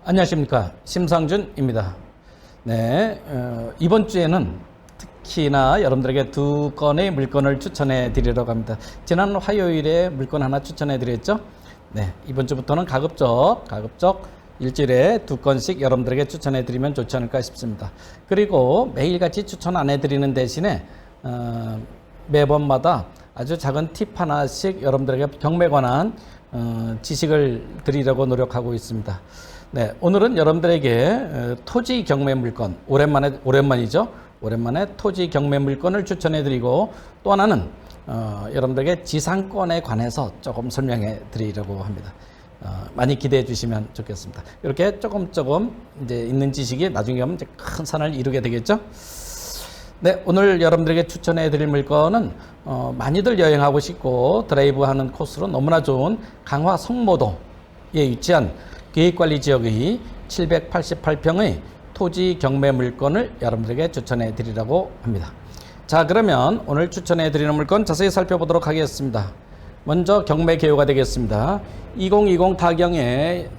안녕하십니까, 심상준입니다. 네, 이번 주에는 특히나 여러분들에게 두 건의 물건을 추천해 드리려고 합니다. 지난 화요일에 물건 하나 추천해 드렸죠. 네, 이번 주부터는 가급적 일주일에 두 건씩 여러분들에게 추천해 드리면 좋지 않을까 싶습니다. 그리고 매일같이 추천 안 해 드리는 대신에 매번마다 아주 작은 팁 하나씩 여러분들에게 경매에 관한 지식을 드리려고 노력하고 있습니다. 네, 오늘은 여러분들에게 토지 경매 물건, 오랜만에 토지 경매 물건을 추천해 드리고, 또 하나는 여러분들에게 지상권에 관해서 조금 설명해 드리려고 합니다. 많이 기대해 주시면 좋겠습니다. 이렇게 조금 이제 있는 지식이 나중에 가면 이제 큰 산을 이루게 되겠죠. 네, 오늘 여러분들에게 추천해 드릴 물건은 많이들 여행하고 싶고 드라이브 하는 코스로 너무나 좋은 강화 성모도에 위치한 계획관리 지역의 788평의 토지 경매 물건을 여러분들에게 추천해 드리려고 합니다. 자, 그러면 오늘 추천해 드리는 물건 자세히 살펴보도록 하겠습니다. 먼저 경매 개요가 되겠습니다. 2020 타경에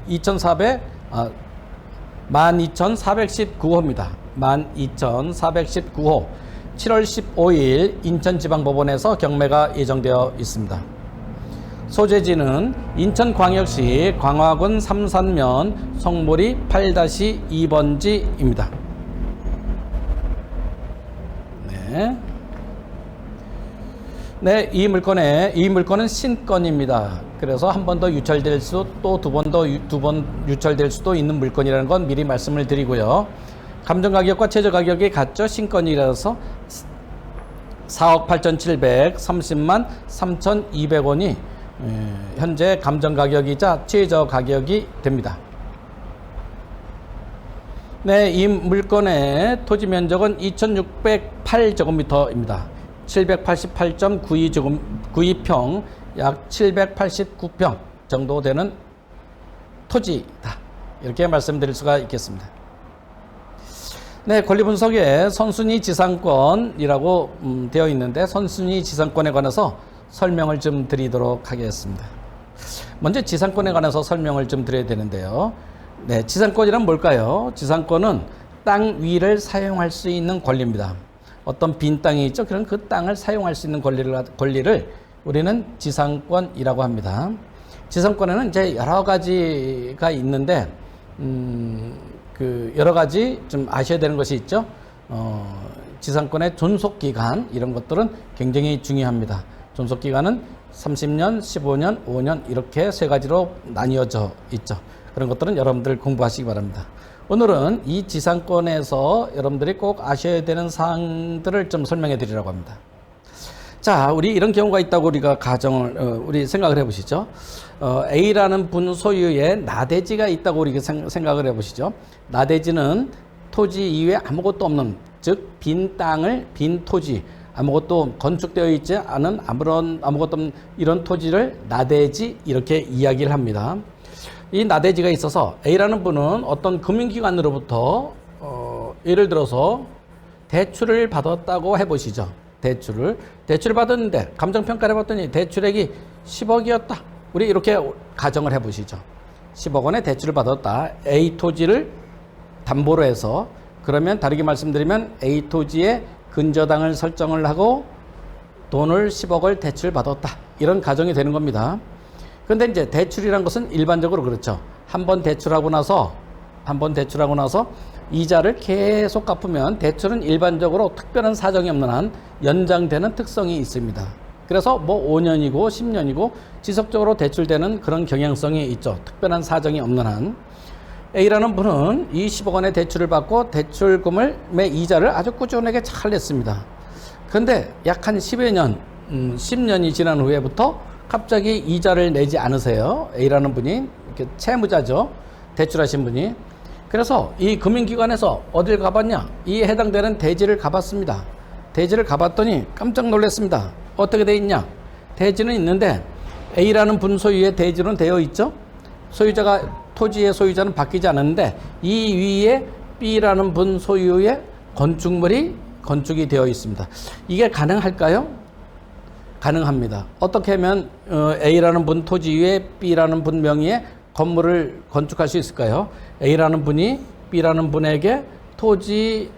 12,419호입니다. 12,419호 7월 15일 인천지방법원에서 경매가 예정되어 있습니다. 소재지는 인천광역시 광화군 삼산면 성모리 8-2번지입니다. 네, 이 물건은 신건입니다. 그래서 한 번 더 유찰될 수, 또 두 번 유찰될 수도 있는 물건이라는 건 미리 말씀을 드리고요. 감정 가격과 최저 가격이 같죠. 신건이라서 4억 8,730만 3,200원이 현재 감정 가격이자 최저 가격이 됩니다. 네, 이 물건의 토지 면적은 2,608제곱미터입니다. 788.92평, 약 789평 정도 되는 토지다, 이렇게 말씀드릴 수가 있겠습니다. 네, 권리 분석에 선순위 지상권이라고 되어 있는데, 선순위 지상권에 관해서 설명을 좀 드리도록 하겠습니다. 먼저 지상권에 관해서 설명을 좀 드려야 되는데요. 네, 지상권이란 뭘까요? 지상권은 땅 위를 사용할 수 있는 권리입니다. 어떤 빈 땅이 있죠. 그럼 그 땅을 사용할 수 있는 권리를 우리는 지상권이라고 합니다. 지상권에는 이제 여러 가지가 있는데, 여러 가지 좀 아셔야 되는 것이 있죠. 지상권의 존속기간, 이런 것들은 굉장히 중요합니다. 존속기간은 30년, 15년, 5년 이렇게 세 가지로 나뉘어져 있죠. 그런 것들은 여러분들 공부하시기 바랍니다. 오늘은 이 지상권에서 여러분들이 꼭 아셔야 되는 사항들을 좀 설명해 드리려고 합니다. 자, 우리 이런 경우가 있다고 우리가 우리 생각을 해 보시죠. A라는 분 소유의 나대지가 있다고 우리가 생각을 해 보시죠. 나대지는 토지 이외에 아무것도 없는, 즉 빈 토지, 아무것도 건축되어 있지 않은 아무것도 없는 이런 토지를 나대지, 이렇게 이야기를 합니다. 이 나대지가 있어서 A라는 분은 어떤 금융기관으로부터 예를 들어서 대출을 받았다고 해보시죠. 대출을 받았는데 감정평가를 해봤더니 대출액이 10억이었다. 우리 이렇게 가정을 해보시죠. 10억 원의 대출을 받았다. A 토지를 담보로 해서, 그러면 다르게 말씀드리면 A 토지에 근저당을 설정을 하고 돈을 10억을 대출 받았다, 이런 가정이 되는 겁니다. 그런데 이제 대출이란 것은 일반적으로 그렇죠. 한 번 대출하고 나서 이자를 계속 갚으면 대출은 일반적으로 특별한 사정이 없는 한 연장되는 특성이 있습니다. 그래서 뭐 5년이고 10년이고 지속적으로 대출되는 그런 경향성이 있죠. 특별한 사정이 없는 한. A라는 분은 이 10억 원의 대출을 받고 대출금의 이자를 아주 꾸준하게 잘 냈습니다. 그런데 약 한 10년이 지난 후에부터 갑자기 이자를 내지 않으세요. A라는 분이, 이렇게 채무자죠. 대출하신 분이. 그래서 이 금융기관에서 어딜 가봤냐? 이에 해당되는 대지를 가봤습니다. 대지를 가봤더니 깜짝 놀랐습니다. 어떻게 돼 있냐? 대지는 있는데 A라는 분 소유의 대지는 되어 있죠. 토지의 소유자는 바뀌지 않았는데 이 위에 B라는 분 소유의 건축이 되어 있습니다. 이게 가능할까요? 가능합니다. 어떻게 하면 A라는 분 토지 위에 B라는 분 명의의 건물을 건축할 수 있을까요? A라는 분이 B라는 분에게 토지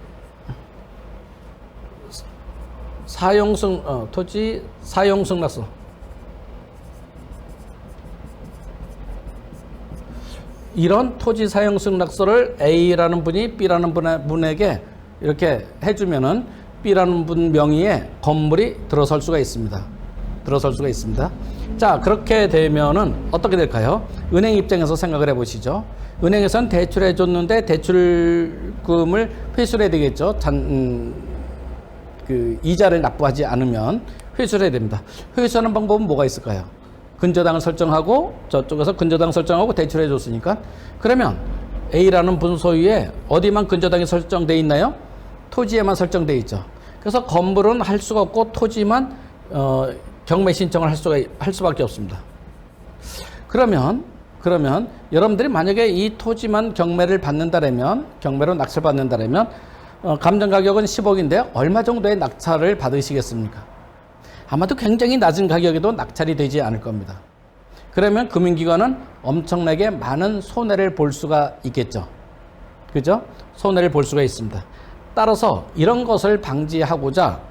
사용승 낙서 이런 토지 사용승 낙서를 A라는 분이 B라는 분에게 이렇게 해주면은 B라는 분 명의의 건물이 들어설 수가 있습니다. 자, 그렇게 되면은 어떻게 될까요? 은행 입장에서 생각을 해보시죠. 은행에서는 대출해 줬는데 대출금을 회수를 해야 되겠죠. 그 이자를 납부하지 않으면 회수를 해야 됩니다. 회수하는 방법은 뭐가 있을까요? 근저당을 설정하고 저쪽에서 근저당 설정하고 대출해 줬으니까 그러면 A라는 분 소유에 어디만 근저당이 설정돼 있나요? 토지에만 설정돼 있죠. 그래서 건물은 할 수가 없고 토지만 경매 신청을 할 수밖에 없습니다. 그러면 여러분들이 만약에 이 토지만 경매로 낙찰받는다면 감정 가격은 10억인데요. 얼마 정도의 낙찰을 받으시겠습니까? 아마도 굉장히 낮은 가격에도 낙찰이 되지 않을 겁니다. 그러면 금융기관은 엄청나게 많은 손해를 볼 수가 있겠죠. 그죠? 손해를 볼 수가 있습니다. 따라서 이런 것을 방지하고자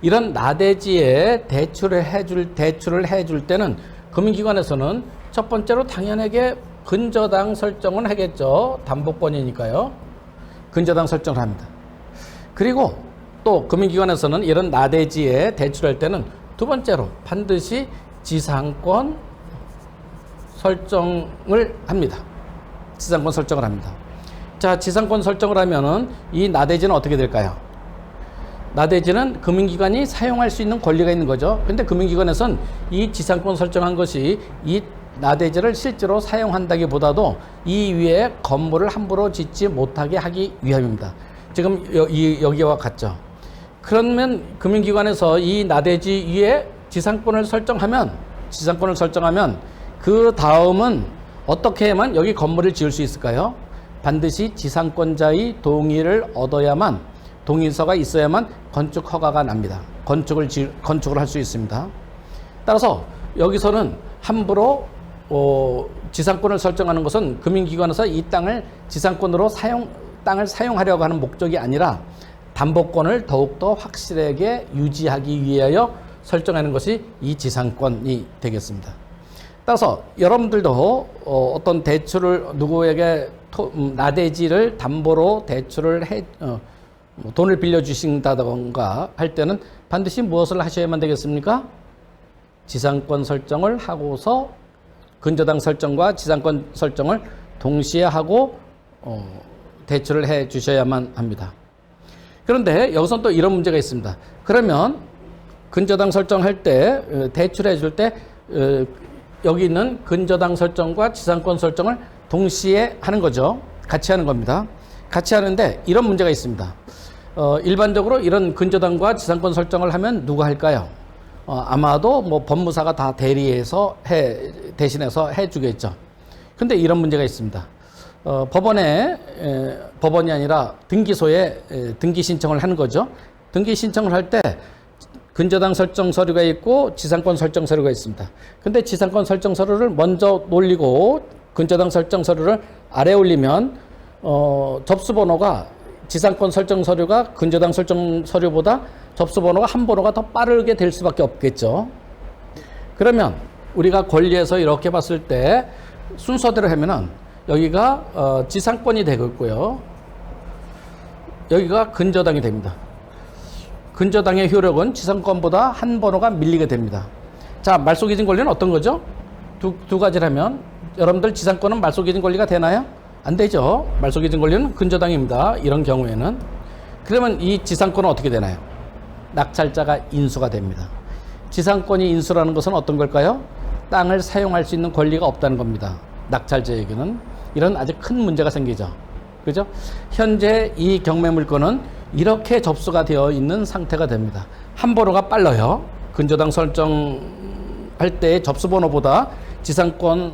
이런 나대지에 대출을 해줄 때는 금융기관에서는 첫 번째로 당연하게 근저당 설정을 하겠죠. 담보권이니까요. 근저당 설정을 합니다. 그리고 또 금융기관에서는 이런 나대지에 대출할 때는 두 번째로 반드시 지상권 설정을 합니다. 자, 지상권 설정을 하면은 이 나대지는 어떻게 될까요? 나대지는 금융기관이 사용할 수 있는 권리가 있는 거죠. 근데 금융기관에서는 이 지상권 설정한 것이 이 나대지를 실제로 사용한다기보다도 이 위에 건물을 함부로 짓지 못하게 하기 위함입니다. 지금 여기와 같죠. 그러면 금융기관에서 이 나대지 위에 지상권을 설정하면 그 다음은 어떻게 해야만 여기 건물을 지을 수 있을까요? 반드시 지상권자의 동의를 얻어야만, 동의서가 있어야만 건축 허가가 납니다. 건축을 할 수 있습니다. 따라서 여기서는 함부로 지상권을 설정하는 것은 금융기관에서 이 땅을 지상권으로 땅을 사용하려고 하는 목적이 아니라 담보권을 더욱더 확실하게 유지하기 위하여 설정하는 것이 이 지상권이 되겠습니다. 따라서 여러분들도 어떤 대출을 누구에게 나대지를 담보로 대출을 돈을 빌려주신다던가 할 때는 반드시 무엇을 하셔야만 되겠습니까? 지상권 설정을 하고서 근저당 설정과 지상권 설정을 동시에 하고 대출을 해 주셔야만 합니다. 그런데 여기서 또 이런 문제가 있습니다. 그러면 근저당 설정할 때 대출해 줄 때 여기 있는 근저당 설정과 지상권 설정을 동시에 하는 거죠. 같이 하는 겁니다. 같이 하는데 이런 문제가 있습니다. 일반적으로 이런 근저당과 지상권 설정을 하면 누가 할까요? 아마도 뭐 법무사가 다 대신해서 해주겠죠. 근데 이런 문제가 있습니다. 법원이 아니라 등기소에 등기 신청을 하는 거죠. 등기 신청을 할 때 근저당 설정 서류가 있고 지상권 설정 서류가 있습니다. 근데 지상권 설정 서류를 먼저 올리고 근저당 설정 서류를 아래 올리면 접수번호가 지상권 설정 서류가 근저당 설정 서류보다 접수번호가 한 번호가 더 빠르게 될 수밖에 없겠죠. 그러면 우리가 권리에서 이렇게 봤을 때 순서대로 하면은 여기가 지상권이 되겠고요. 여기가 근저당이 됩니다. 근저당의 효력은 지상권보다 한 번호가 밀리게 됩니다. 자, 말소기준 권리는 어떤 거죠? 두 가지라면 여러분들 지상권은 말소기준 권리가 되나요? 안 되죠. 말소기준 권리는 근저당입니다. 이런 경우에는. 그러면 이 지상권은 어떻게 되나요? 낙찰자가 인수가 됩니다. 지상권이 인수라는 것은 어떤 걸까요? 땅을 사용할 수 있는 권리가 없다는 겁니다. 낙찰자에게는. 이런 아주 큰 문제가 생기죠. 그죠? 현재 이 경매 물건은 이렇게 접수가 되어 있는 상태가 됩니다. 한 번호가 빨라요. 근저당 설정할 때 접수번호보다 지상권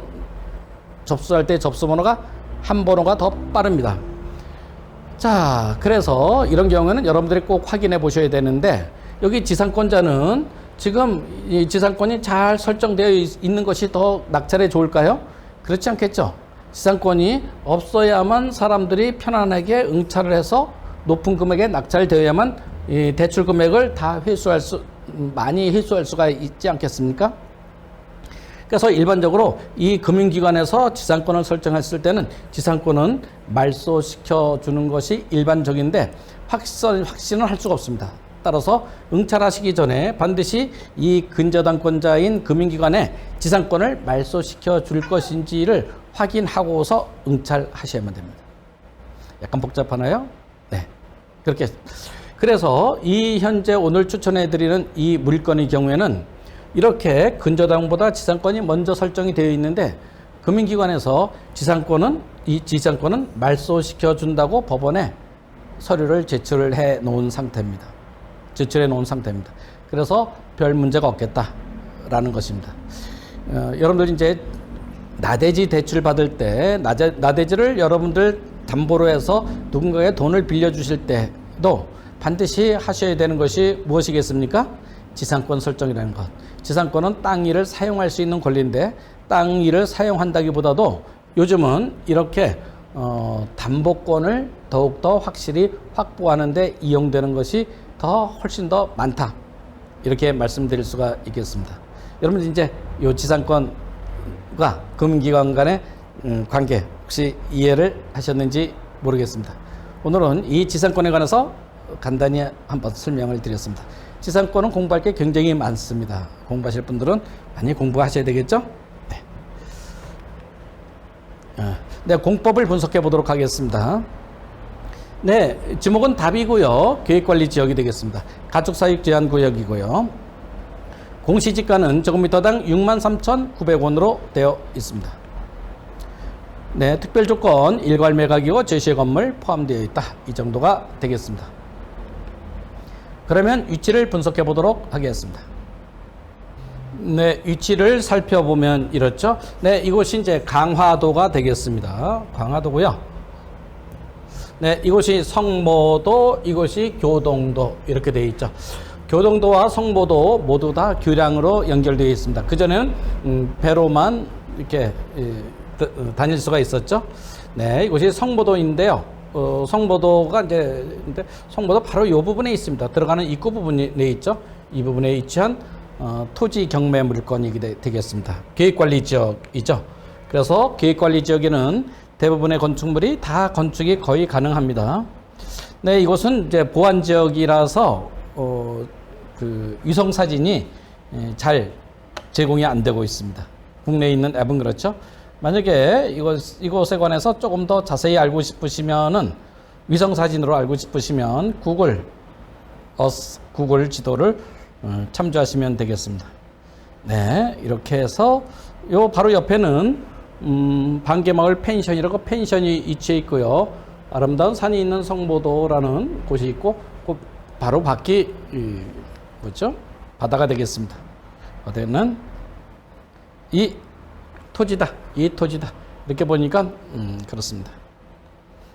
접수할 때 접수번호가 한 번호가 더 빠릅니다. 자, 그래서 이런 경우에는 여러분들이 꼭 확인해 보셔야 되는데 여기 지상권자는 지금 이 지상권이 잘 설정되어 있는 것이 더 낙찰에 좋을까요? 그렇지 않겠죠? 지상권이 없어야만 사람들이 편안하게 응찰을 해서 높은 금액에 낙찰되어야만 이 대출 금액을 다 많이 회수할 수가 있지 않겠습니까? 그래서 일반적으로 이 금융기관에서 지상권을 설정했을 때는 지상권은 말소시켜 주는 것이 일반적인데 확신을 할 수가 없습니다. 따라서 응찰하시기 전에 반드시 이 근저당권자인 금융기관에 지상권을 말소시켜 줄 것인지를 확인하고서 응찰하셔야만 됩니다. 약간 복잡하나요? 네. 그렇게. 그래서 이 현재 오늘 추천해 드리는 이 물건의 경우에는 이렇게 근저당보다 지상권이 먼저 설정이 되어 있는데 금융기관에서 이 지상권은 말소시켜 준다고 법원에 서류를 제출을 해 놓은 상태입니다. 그래서 별 문제가 없겠다라는 것입니다. 여러분들 이제 나대지 대출 받을 때 나대지를 여러분들 담보로 해서 누군가에게 돈을 빌려주실 때도 반드시 하셔야 되는 것이 무엇이겠습니까? 지상권 설정이라는 것. 지상권은 땅 위를 사용할 수 있는 권리인데 땅 위를 사용한다기보다도 요즘은 이렇게 담보권을 더욱더 확실히 확보하는 데 이용되는 것이 훨씬 더 많다. 이렇게 말씀드릴 수가 있겠습니다. 여러분 이제 이 지상권과 금융기관 간의 관계 혹시 이해를 하셨는지 모르겠습니다. 오늘은 이 지상권에 관해서 간단히 한번 설명을 드렸습니다. 지상권은 공부할 게 굉장히 많습니다. 공부하실 분들은 많이 공부하셔야 되겠죠? 네, 공법을 분석해 보도록 하겠습니다. 네, 지목은 답이고요. 계획관리지역이 되겠습니다. 가축사육제한구역이고요. 공시지가는 제곱미터당 63,900원으로 되어 있습니다. 네, 특별조건 일괄 매각이고 제시의 건물 포함되어 있다. 이 정도가 되겠습니다. 그러면 위치를 분석해 보도록 하겠습니다. 네, 위치를 살펴보면 이렇죠. 네, 이곳이 이제 강화도가 되겠습니다. 강화도고요. 네, 이곳이 성모도, 이곳이 교동도 이렇게 되어 있죠. 교동도와 성모도 모두 다 교량으로 연결되어 있습니다. 그전에는 배로만 이렇게 다닐 수가 있었죠. 네, 이곳이 성모도인데요. 성모도가 이제 성모도 바로 이 부분에 있습니다. 들어가는 입구 부분에 있죠. 이 부분에 위치한 토지 경매 물건이 되겠습니다. 계획관리지역이죠. 그래서 계획관리지역에는 대부분의 건축물이 다 건축이 거의 가능합니다. 네, 이곳은 이제 보안지역이라서 그 위성 사진이 잘 제공이 안 되고 있습니다. 국내에 있는 앱은 그렇죠. 만약에 이곳에 관해서 조금 더 자세히 알고 싶으시면은 위성 사진으로 알고 싶으시면 구글 지도를 참조하시면 되겠습니다. 네, 이렇게 해서 요 바로 옆에는 반개마을 펜션이라고 펜션이 위치해 있고요. 아름다운 산이 있는 성모도라는 곳이 있고 그 바로 밖이 뭐죠? 바다가 되겠습니다. 바다는 이 토지다. 이렇게 보니까 그렇습니다.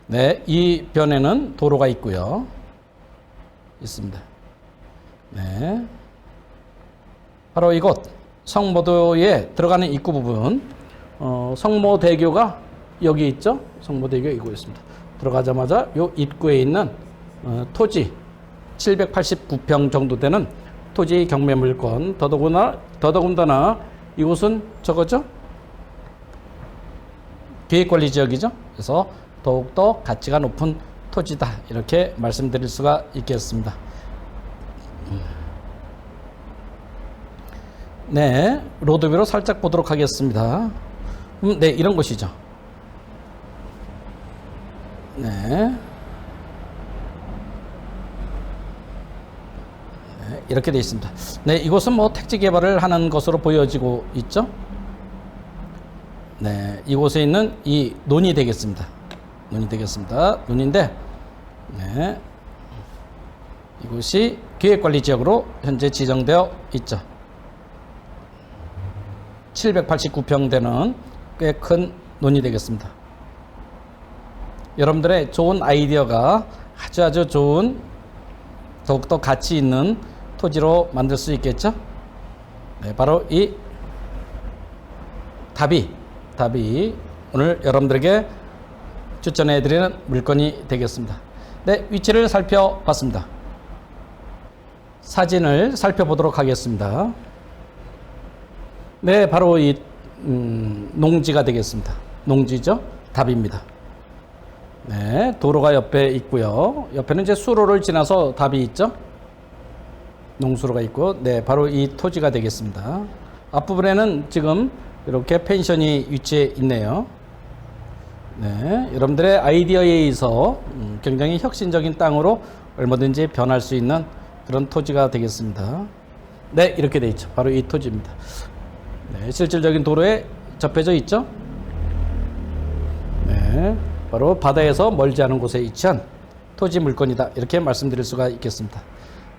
네, 이 변에는 도로가 있고요. 있습니다. 네, 바로 이곳 성모도에 들어가는 입구 부분, 성모대교가 여기 있죠. 성모대교 이곳 있습니다. 들어가자마자 요 입구에 있는 토지 789평 정도 되는 토지 경매 물건, 더더군다나 이곳은 저거죠. 계획관리지역이죠. 그래서 더욱더 가치가 높은 토지다. 이렇게 말씀드릴 수가 있겠습니다. 네, 로드뷰로 살짝 보도록 하겠습니다. 네, 이런 곳이죠. 네. 네, 이렇게 되어 있습니다. 네, 이곳은 뭐 택지 개발을 하는 것으로 보여지고 있죠. 네, 이곳에 있는 이 논이 되겠습니다. 논인데, 네, 이곳이 계획관리지역으로 현재 지정되어 있죠. 789평 되는 꽤 큰 논이 되겠습니다. 여러분들의 좋은 아이디어가 아주 좋은 더욱더 가치 있는 토지로 만들 수 있겠죠. 네, 바로 이 답이 오늘 여러분들에게 추천해드리는 물건이 되겠습니다. 네, 위치를 살펴봤습니다. 사진을 살펴보도록 하겠습니다. 네, 바로 이 농지가 되겠습니다. 농지죠? 답입니다. 네, 도로가 옆에 있고요. 옆에는 이제 수로를 지나서 답이 있죠? 농수로가 있고, 네, 바로 이 토지가 되겠습니다. 앞부분에는 지금 이렇게 펜션이 위치해 있네요. 네, 여러분들의 아이디어에 의해서 굉장히 혁신적인 땅으로 얼마든지 변할 수 있는 그런 토지가 되겠습니다. 네, 이렇게 되어 있죠. 바로 이 토지입니다. 네, 실질적인 도로에 접해져 있죠. 네, 바로 바다에서 멀지 않은 곳에 위치한 토지 물건이다. 이렇게 말씀드릴 수가 있겠습니다.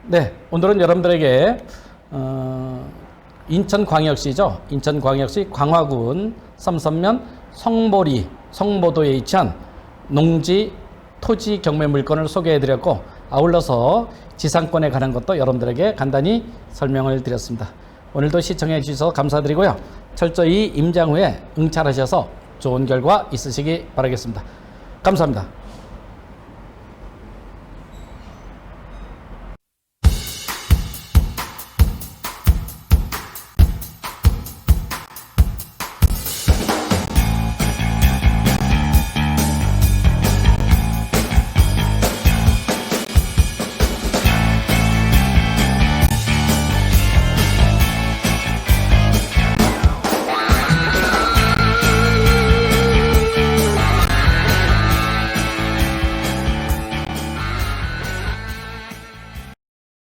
네, 오늘은 여러분들에게 인천광역시죠. 인천광역시 광화군 삼선면 성보도에 위치한 농지 토지 경매 물건을 소개해드렸고, 아울러서 지상권에 관한 것도 여러분들에게 간단히 설명을 드렸습니다. 오늘도 시청해 주셔서 감사드리고요. 철저히 임장 후에 응찰하셔서 좋은 결과 있으시기 바라겠습니다. 감사합니다.